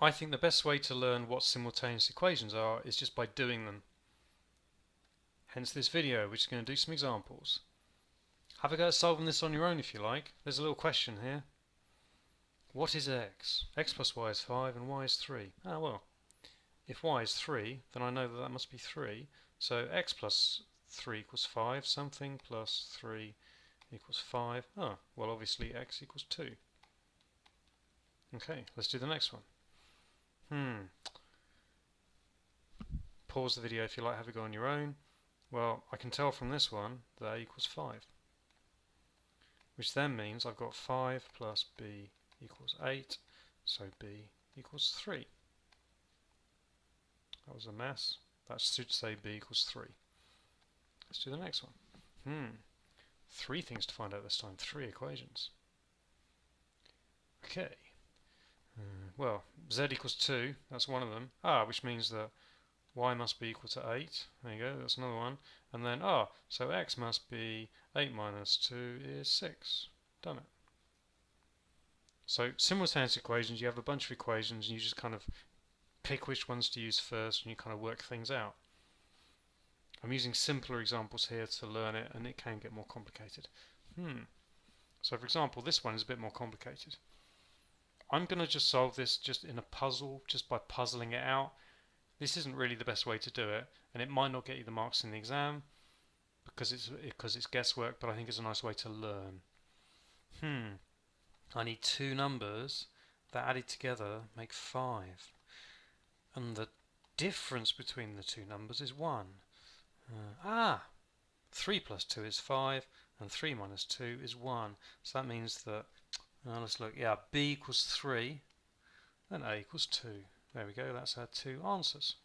I think the best way to learn what simultaneous equations are is just by doing them. Hence this video, which is going to do some examples. Have a go at solving this on your own if you like. There's a little question here. What is x? X plus y is 5 and y is 3. Ah well, if y is 3, then I know that that must be 3. So x plus 3 equals 5, something plus 3 equals 5. Oh, well obviously x equals 2. Okay, let's do the next one. Pause the video if you like, have a go on your own. Well, I can tell from this one that a equals 5. Which then means I've got 5 plus b equals 8, so b equals 3. That was a mess. That should say b equals 3. Let's do the next one. 3 things to find out this time, 3 equations. Okay. Well, z equals 2, that's one of them. Which means that y must be equal to 8. There you go, that's another one. And then, so x must be 8 minus 2 is 6. Done it. So, simultaneous equations, you have a bunch of equations and you just kind of pick which ones to use first and you kind of work things out. I'm using simpler examples here to learn it, and it can get more complicated. So for example, this one is a bit more complicated. I'm going to just solve this just in a puzzle, just by puzzling it out. This isn't really the best way to do it, and it might not get you the marks in the exam because it's guesswork, but I think it's a nice way to learn. I need two numbers that added together make 5, and the difference between the two numbers is 1. 3 plus 2 is 5, and 3 minus 2 is 1. So that means that, let's look, b equals 3, and a equals 2. There we go, that's our two answers.